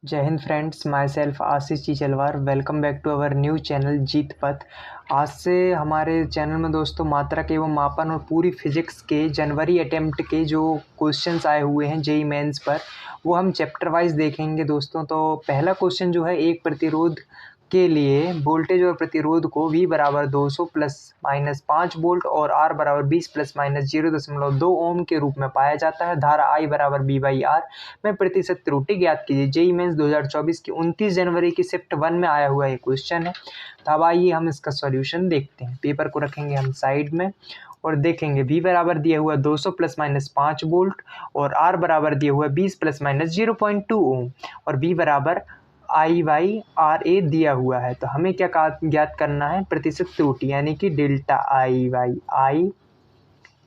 जय हिंद friends, myself Ashish Chichalwar. Welcome back to our new channel Jeet Path. आज से हमारे चैनल में दोस्तों मात्रक एवं मापन और पूरी फिजिक्स के जनवरी अटेम्प्ट के जो क्वेश्चंस आए हुए हैं जेई मेंस पर, वो हम चैप्टर वाइज देखेंगे दोस्तों। तो पहला क्वेश्चन जो है, एक प्रतिरोध के लिए वोल्टेज और प्रतिरोध को V बराबर 200 प्लस माइनस 5 वोल्ट और R बराबर 20 प्लस माइनस 0.2 ओम के रूप में पाया जाता है। धारा I बराबर B/R में प्रतिशत त्रुटि ज्ञात कीजिए। जेई मेंस 2024 की 29 जनवरी की शिफ्ट 1 में आया हुआ ये क्वेश्चन है। तो अब आइए हम इसका सॉल्यूशन देखते हैं। पेपर को रखेंगे हम साइड में और देखेंगे V बराबर दिया हुआ 200 प्लस माइनस 5 वोल्ट और R बराबर दिया हुआ 20 प्लस माइनस 0.2 ओम और B बराबर I/RA दिया हुआ है। तो हमें क्या ज्ञात करना है? प्रतिशत त्रुटि, यानी कि डेल्टा I/I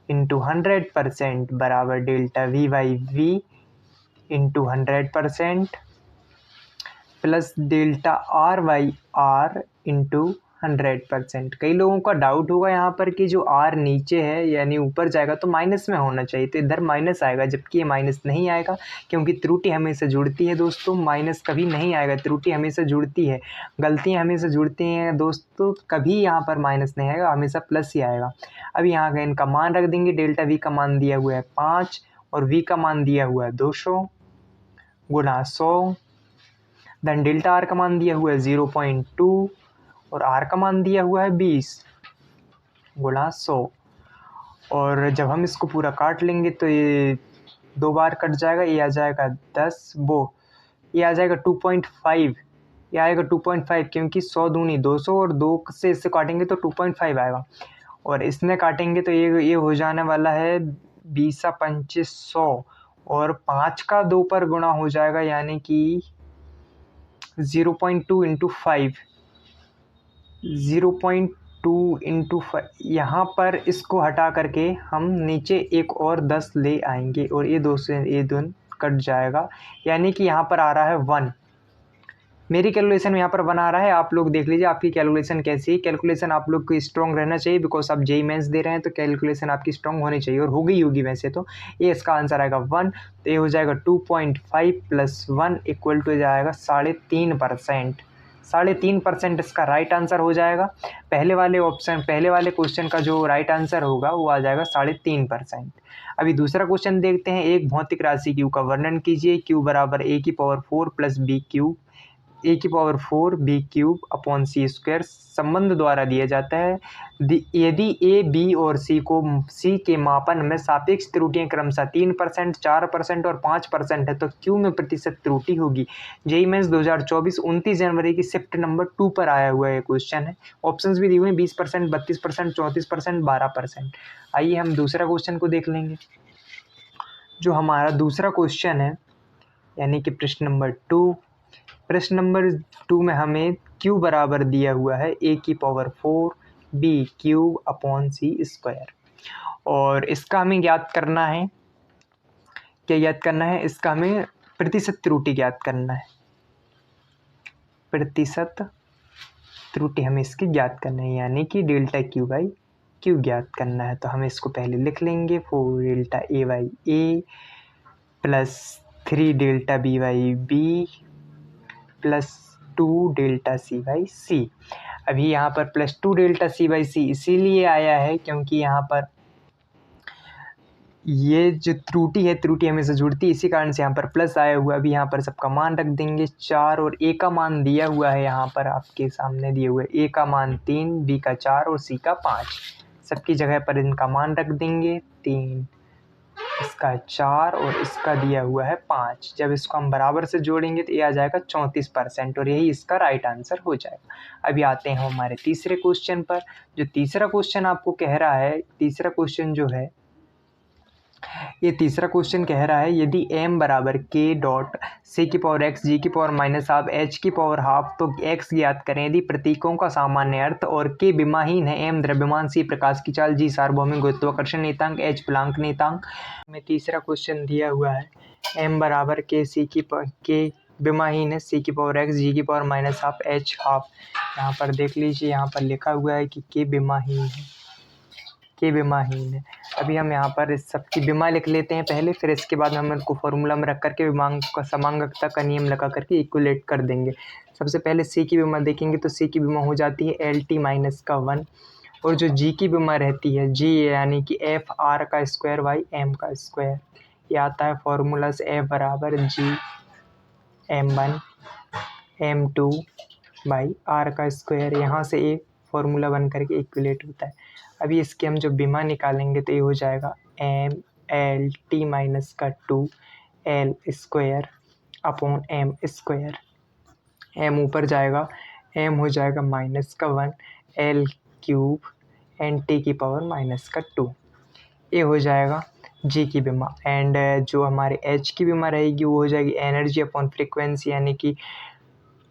इंटू 100% बराबर delta V/V into 100% plus delta R/R into 100%। कई लोगों का डाउट होगा यहाँ पर कि जो R नीचे है यानी ऊपर जाएगा तो माइनस में होना चाहिए, तो इधर माइनस आएगा, जबकि ये माइनस नहीं आएगा क्योंकि त्रुटि हमेशा जुड़ती है दोस्तों। माइनस कभी नहीं आएगा, त्रुटि हमेशा जुड़ती है, गलतियाँ हमेशा जुड़ती हैं दोस्तों। कभी यहाँ पर माइनस नहीं आएगा, हमेशा प्लस ही आएगा। अब यहाँ का इनका मान रख देंगे। डेल्टा V का मान दिया हुआ है 5 और V का मान दिया हुआ है 200 गुणा 100। देन डेल्टा R का मान दिया हुआ है 0.2 और R का मान दिया हुआ है 20 गुणा 100। और जब हम इसको पूरा काट लेंगे तो ये 2 बार कट जाएगा, ये आ जाएगा 10, ये आ जाएगा 2.5, ये आएगा 2.5 क्योंकि 100 दूनी 200 और 2 से इससे काटेंगे तो 2.5 आएगा। और इसमें काटेंगे तो ये हो जाने वाला है 20×25 और 5 का 2 पर गुणा हो जाएगा, यानी कि 0.2 इंटू 5, 0.2 इंटू 5। यहाँ पर इसको हटा करके हम नीचे एक और 10 ले आएंगे और ये 2 से ये 2 कट जाएगा, यानी कि यहाँ पर आ रहा है 1। मेरी कैलकुलेशन में यहाँ पर बना रहा है, आप लोग देख लीजिए आपकी कैलकुलेशन कैसी है। कैलकुलेशन आप लोग को स्ट्रॉन्ग रहना चाहिए, बिकॉज आप जेई मेंस दे रहे हैं तो कैलकुलेशन आपकी स्ट्रॉन्ग होनी चाहिए, और होगी वैसे तो। ये इसका आंसर आएगा 1, तो ये हो जाएगा 2.5 प्लस 1 इक्वल टू जाएगा 3.5%। 3.5% इसका राइट आंसर हो जाएगा। पहले वाले क्वेश्चन का जो राइट आंसर होगा वो आ जाएगा 3.5%। अभी दूसरा क्वेश्चन देखते हैं। एक भौतिक राशि Q का वर्णन कीजिए। Q बराबर A⁴ plus B³ A⁴ B³ upon C² संबंध द्वारा दिया जाता है। यदि A, B और C के मापन में सापेक्ष त्रुटियां क्रमशः 3%, 4% और 5% है तो Q में प्रतिशत त्रुटि होगी। जेई मेंस 2024 29 जनवरी की शिफ्ट नंबर 2 पर आया हुआ है क्वेश्चन है। ऑप्शंस भी दिए हुए हैं 20%, 32%, 34%, 12%। आइए हम दूसरा क्वेश्चन को देख लेंगे। जो हमारा दूसरा क्वेश्चन है यानी कि प्रश्न नंबर 2 में हमें Q बराबर दिया हुआ है A⁴ B³ अपॉन C²। और इसका हमें ज्ञात करना है, क्या ज्ञात करना है? इसका हमें प्रतिशत त्रुटि ज्ञात करना है। प्रतिशत त्रुटि हमें इसकी ज्ञात करना है, यानी कि डेल्टा Q/Q ज्ञात करना है। तो हम इसको पहले लिख लेंगे 4 delta A/A plus 3 delta B/B plus 2 delta C/C। अभी यहाँ पर प्लस 2 डेल्टा C/C इसीलिए आया है क्योंकि यहाँ पर ये जो त्रुटि हमेशा जुड़ती है, इसी कारण से यहाँ पर प्लस आया हुआ है। अभी यहाँ पर सबका मान रख देंगे 4 और A का मान दिया हुआ है, यहाँ पर आपके सामने दिए हुए A का मान 3, B का 4 और C का 5। सबकी जगह पर इनका मान रख देंगे 3, इसका 4 और इसका दिया हुआ है 5। जब इसको हम बराबर से जोड़ेंगे तो ये आ जाएगा 34% और यही इसका राइट आंसर हो जाएगा। अभी आते हैं हमारे तीसरे क्वेश्चन पर। जो तीसरा क्वेश्चन आपको कह रहा है, तीसरा क्वेश्चन जो है, ये तीसरा क्वेश्चन कह रहा है यदि m बराबर k dot C⁴x G⁻½ H⁴½ तो x ज्ञात करें। यदि प्रतीकों का सामान्य अर्थ और k विमाहीन है, m द्रव्यमान, C प्रकाश की चाल, G सार्वभौमिक गुरुत्वाकर्षण नियतांक, H प्लांक नियतांक। में तीसरा क्वेश्चन दिया हुआ है m बराबर k विमाहीन है, C⁴x G⁻½ H⁻। यहाँ पर देख लीजिए, यहाँ पर लिखा हुआ है कि k विमाहीन है, अभी हम यहाँ पर इस सब की बीमा लिख लेते हैं पहले, फिर इसके बाद हम इनको फॉर्मूला में रख करके विमांग का समांगकता का नियम लगा करके इक्वलेट कर देंगे। सबसे पहले सी की बीमा देखेंगे तो सी की बीमा हो जाती है एल टी माइनस का 1, और जो जी की बीमा रहती है जी यानी कि एफ आर का स्क्वायर बाई एम का स्क्वायर, ये आता है फॉर्मूला से एफ बराबर जी M1 M2 बाई आर का स्क्वायर, यहाँ से एक फॉर्मूला बन करके इक्वलेट होता है। अभी इसके हम जो बीमा निकालेंगे तो ये हो जाएगा एम एल टी माइनस का 2 L square upon M square, M ऊपर जाएगा, एम हो जाएगा माइनस का 1 एल क्यूब एन टी की पावर माइनस का 2, ये हो जाएगा जी की बीमा। एंड जो हमारे एच की बीमा रहेगी वो हो जाएगी एनर्जी अपॉन फ्रीक्वेंसी यानी कि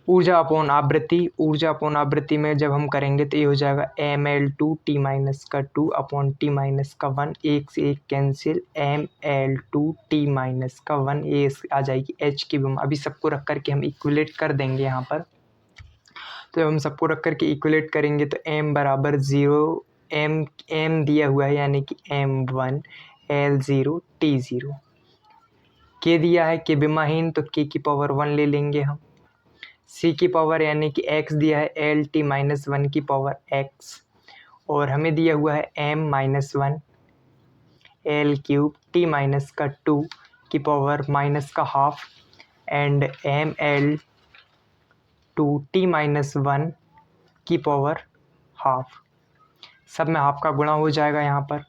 ऊर्जा अपॉन आवृत्ति। ऊर्जा अपॉन आवृत्ति में जब हम करेंगे तो ये हो जाएगा M L two T minus का 2 अपॉन टी माइनस का 1, एक से एक cancel, M L two T minus का 1, ये आ जाएगी एच की बीमा। अभी सबको रख करके हम इक्वलेट कर देंगे यहाँ पर। तो जब हम सबको रख करके इक्वलेट करेंगे तो m बराबर 0, m दिया हुआ है यानी कि m1 l0 t0, k दिया है k बीमाहीन तो k की पावर 1 ले लेंगे हम, c की पावर यानी कि x दिया है एल टी माइनस 1 की पावर x, और हमें दिया हुआ है m minus 1 L cube T minus का 2 की पावर माइनस का half, and M L two T minus 1 की पावर हाफ, सब में हाफ का गुणा हो जाएगा यहाँ पर।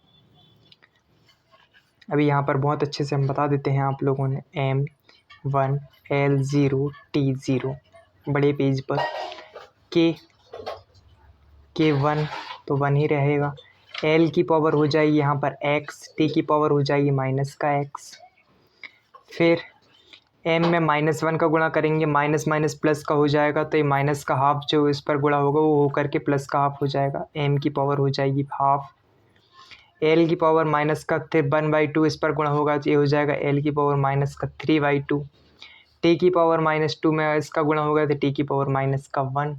अभी यहाँ पर बहुत अच्छे से हम बता देते हैं आप लोगों ने, m1 l0 t0 बड़े पेज पर, k 1 तो 1 ही रहेगा, l की पावर हो जाएगी यहाँ पर x, t की पावर हो जाएगी माइनस का x, फिर m में माइनस 1 का गुणा करेंगे, माइनस माइनस प्लस का हो जाएगा तो ये माइनस का हाफ जो इस पर गुणा होगा वो होकर के प्लस का हाफ हो जाएगा, m की पावर हो जाएगी हाफ, l की पावर माइनस का 1/2 इस पर गुणा होगा तो ये हो जाएगा l की पावर माइनस का 3/2, t की पावर -2 में इसका गुणा होगा तो t की पावर माइनस का 1,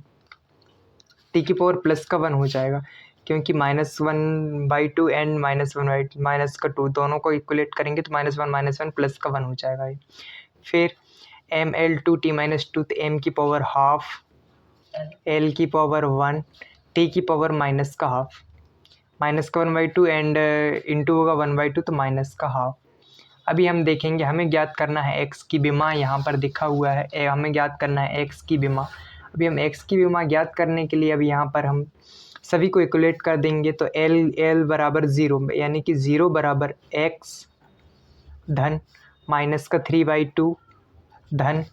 t की पावर प्लस का 1 हो जाएगा क्योंकि -1/2 एंड -1/2 माइनस का 2 दोनों को इक्वलेट करेंगे तो -1 प्लस का 1 हो जाएगा। फिर M L two T minus 2 तो m की पावर हाफ, l की पावर 1, t की पावर माइनस का हाफ, माइनस का 1/2 एंड इंटू होगा 1/2 तो माइनस का हाफ। अभी हम देखेंगे हमें ज्ञात करना है x की बीमा, यहाँ पर दिखा हुआ है हमें ज्ञात करना है x की बीमा। अभी हम x की बीमा ज्ञात करने के लिए अभी यहाँ पर हम सभी को इक्वलेट कर देंगे तो l बराबर 0 यानी कि 0 बराबर x धन माइनस का 3/2 धन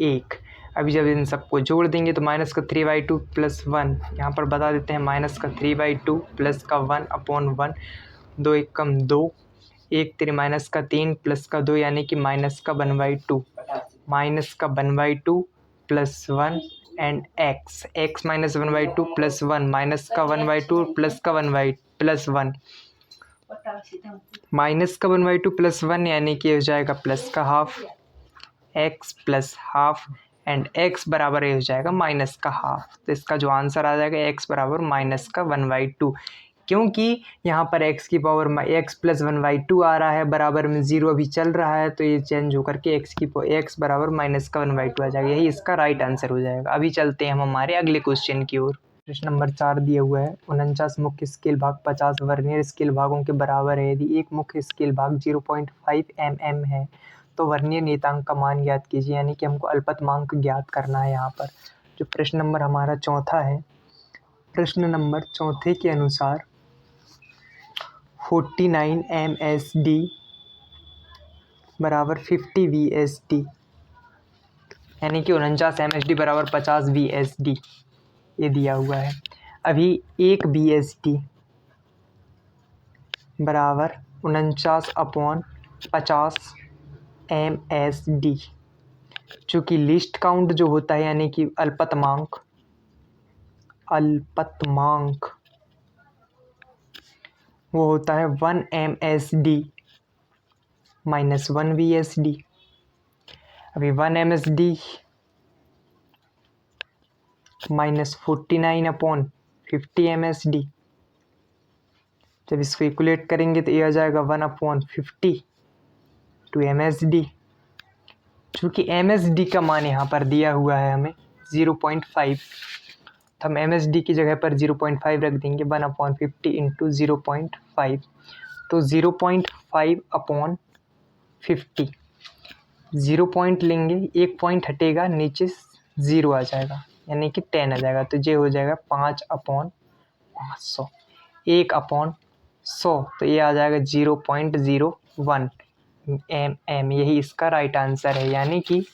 1। अभी जब इन सबको जोड़ देंगे तो माइनस का 3/2 प्लस 1, यहाँ पर बता देते हैं माइनस का 3/2 प्लस का 1 अपॉन 1, 2 1 कम 2, 1 3 माइनस का 3 प्लस का 2 यानी कि माइनस का 1/2, माइनस का 1/2 plus 1 and x minus 1/2 plus 1 minus का 1/2 प्लस का 1 प्लस 1 माइनस का 1/2 प्लस 1 यानी कि हो जाएगा प्लस का half, x plus half and x बराबर ये हो जाएगा माइनस का हाफ। तो इसका जो आंसर आ जाएगा x बराबर माइनस का 1/2, क्योंकि यहाँ पर x की पावर x प्लस 1/2 आ रहा है, बराबर में 0 अभी चल रहा है तो ये चेंज होकर के x बराबर माइनस का 1/2 आ जाएगा, यही इसका राइट आंसर हो जाएगा। अभी चलते हैं हम हमारे अगले क्वेश्चन की ओर। प्रश्न नंबर 4 दिया हुआ है 49 मुख्य स्केल भाग 50 वर्नियर स्केल भागों के बराबर है। यदि एक मुख्य स्केल भाग 0.5 mm है तो वर्नियर नियतांक का मान ज्ञात कीजिए, यानी कि हमको अल्पतमांक ज्ञात करना है। यहाँ पर जो प्रश्न नंबर हमारा चौथा है, प्रश्न नंबर चौथे के अनुसार 49 MSD बराबर 50 VSD, यानी कि 49 MSD बराबर 50 VSD ये दिया हुआ है। अभी 1 VSD बराबर 49/50 MSD, चूँकि लिस्ट काउंट जो होता है यानी कि अल्पतमांक वो होता है 1 MSD माइनस 1 VSD। अभी 1 MSD माइनस 49/50 MSD जब इसको इक्वलेट करेंगे तो ये आ जाएगा 1/50 टू MSD। चूँकि MSD का मान यहाँ पर दिया हुआ है हमें 0.5, तो हम MSD की जगह पर 0.5 रख देंगे। 1/50 इंटू 0.5, तो 0.5/50। 0 पॉइंट लेंगे, 1 पॉइंट हटेगा, नीचे 0 आ जाएगा, यानी कि 10 आ जाएगा। तो ये हो जाएगा 5/500, 1/100, तो ये आ जाएगा 0.01 mm। यही इसका राइट आंसर है, यानी कि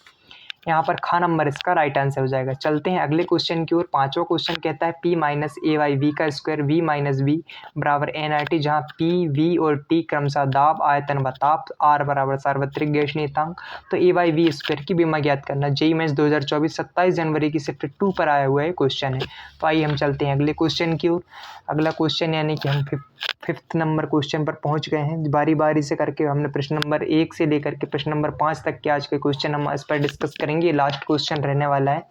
यहाँ पर खा नंबर इसका राइट आंसर हो जाएगा। चलते हैं अगले क्वेश्चन की ओर। पांचवा क्वेश्चन कहता है P माइनस ए वाई वी का स्क्वायर V माइनस बी बराबर NRT, जहाँ P, V और T क्रमशः दाब, आयतन व ताप, R बराबर सार्वत्रिक गैस नियतांक। तो ए वाई वी स्क्वायर की विमा ज्ञात करना। जेईई मेंस 2024 27 जनवरी की शिफ्ट 2 पर आया हुआ है क्वेश्चन है। तो आइए हम चलते हैं अगले क्वेश्चन की ओर। अगला क्वेश्चन यानी कि हम फिफ्थ नंबर क्वेश्चन पर पहुंच गए हैं। बारी बारी से करके हमने प्रश्न नंबर 1 से लेकर के प्रश्न नंबर 5 तक के आज के क्वेश्चन हम इस पर डिस्कस करेंगे। लास्ट क्वेश्चन रहने वाला है।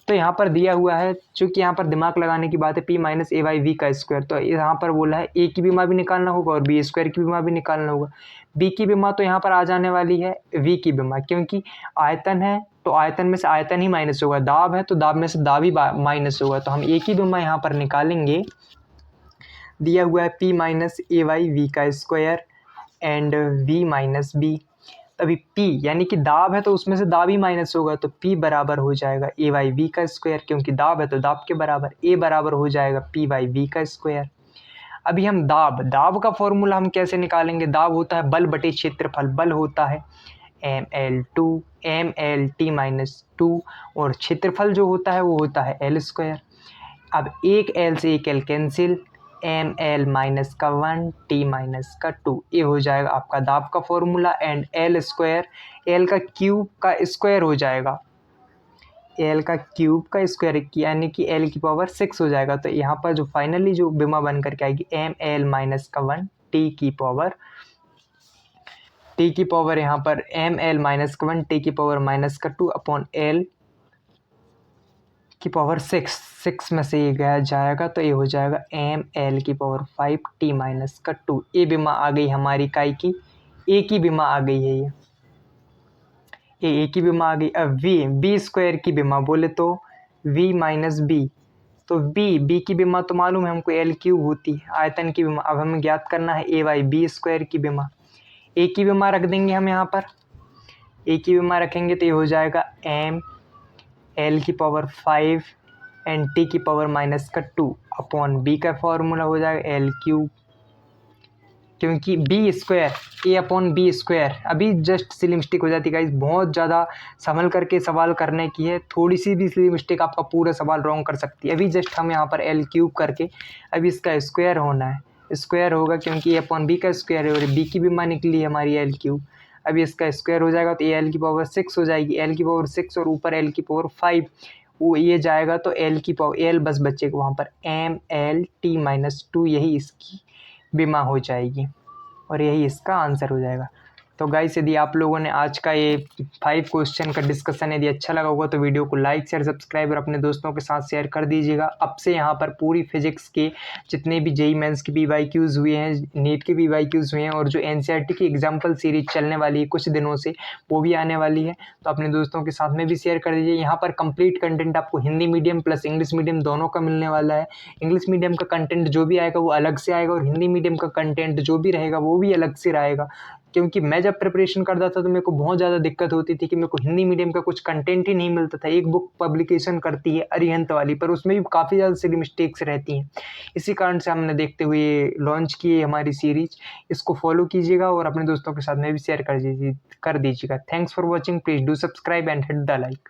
तो यहाँ पर दिया हुआ है, चूंकि यहाँ पर दिमाग लगाने की बात है, P माइनस ए वाई वी का स्क्वायर। तो यहाँ पर बोला है A की विमा भी निकालना होगा और B स्क्वायर की विमा भी निकालना होगा। B की विमा तो यहाँ पर आ जाने वाली है V की विमा, क्योंकि आयतन है तो आयतन में से आयतन ही माइनस होगा, दाब है तो दाब में से दाब ही माइनस होगा। तो हम A की विमा यहाँ पर निकालेंगे। दिया हुआ है P माइनस ए वाई वी का square and V minus B. अभी P यानी कि दाब है तो उसमें से दाब ही माइनस होगा, तो P बराबर हो जाएगा ए वाई वी का स्क्वायर, क्योंकि दाब है तो दाब के बराबर। A बराबर हो जाएगा P बाई वी का स्क्वायर। अभी हम दाब का फॉर्मूला हम कैसे निकालेंगे। दाब होता है बल बटे क्षेत्रफल। बल होता है MLT माइनस 2 और क्षेत्रफल जो होता है वो होता है L स्क्वायर। अब एक L से एक L कैंसिल, ML माइनस का 1 T माइनस का 2, ये हो जाएगा आपका दाब का formula. And L square, L का क्यूब का स्क्वायर हो जाएगा, L का क्यूब का स्क्वायर यानी कि L की पावर 6 हो जाएगा। तो यहाँ पर जो फाइनली जो विमा बन करके आएगी ML माइनस का 1 T की पावर यहाँ पर ML माइनस का 1 T की पावर माइनस का 2 अपॉन L की पावर 6 में से ये गया जाएगा, तो ये हो जाएगा ML की पावर 5 T माइनस का 2। ये विमा आ गई हमारी काय की, A की विमा आ गई है। ये A की विमा आ गई। अब B स्क्वायर की विमा बोले तो V माइनस बी, तो B की विमा तो मालूम है हमको L क्यूब होती है, आयतन की विमा। अब हमें ज्ञात करना है A बाई बी स्क्वायर की विमा। A की विमा रख देंगे हम यहाँ पर, A की विमा रखेंगे तो ये हो जाएगा ML की पावर 5 एंड T की पावर माइनस का 2 अपॉन B का फॉर्मूला हो जाएगा L क्यूब, क्योंकि B square A upon B square. अभी जस्ट सिली मिस्टेक हो जाती है गाइस, बहुत ज़्यादा संभल करके सवाल करने की है, थोड़ी सी भी सिली मिस्टेक आपका पूरा सवाल रॉन्ग कर सकती है। अभी जस्ट हम यहाँ पर L क्यूब करके अभी इसका स्क्वायर होना है, स्क्वायर होगा क्योंकि A अपॉन बी का स्क्वायर है और B की विमा निकली है हमारी L क्यूब। अभी इसका स्क्वायर हो जाएगा तो L की पावर 6 हो जाएगी, L की पावर 6 और ऊपर L की पावर 5, वो ये जाएगा तो L की पावर L बस बचेगा वहाँ पर MLT माइनस 2, यही इसकी विमा हो जाएगी और यही इसका आंसर हो जाएगा। तो गाइस यदि आप लोगों ने आज का ये 5 क्वेश्चन का डिस्कशन यदि अच्छा लगा होगा तो वीडियो को लाइक शेयर सब्सक्राइब और अपने दोस्तों के साथ शेयर कर दीजिएगा। अब से यहाँ पर पूरी फिजिक्स के जितने भी जेईई मेंस की PYQs हुए हैं, नीट के PYQs हुए हैं और जो NCERT की एग्जाम्पल सीरीज चलने वाली है कुछ दिनों से, वो भी आने वाली है, तो अपने दोस्तों के साथ में भी शेयर कर दीजिए। यहाँ पर कंप्लीट कंटेंट आपको Hindi medium plus English medium दोनों का मिलने वाला है। इंग्लिश मीडियम का कंटेंट जो भी आएगा वो अलग से आएगा और हिंदी मीडियम का कंटेंट जो भी रहेगा वो भी अलग से रहेगा, क्योंकि मैं जब प्रिपरेशन करता था तो मेरे को बहुत ज़्यादा दिक्कत होती थी कि मेरे को हिंदी मीडियम का कुछ कंटेंट ही नहीं मिलता था। एक बुक पब्लिकेशन करती है अरिहंत वाली, पर उसमें भी काफ़ी ज़्यादा सिली मिस्टेक्स रहती हैं। इसी कारण से हमने देखते हुए लॉन्च की हमारी सीरीज, इसको फॉलो कीजिएगा और अपने दोस्तों के साथ में भी शेयर कर दीजिएगा। Thanks for watching, please do subscribe and hit the like.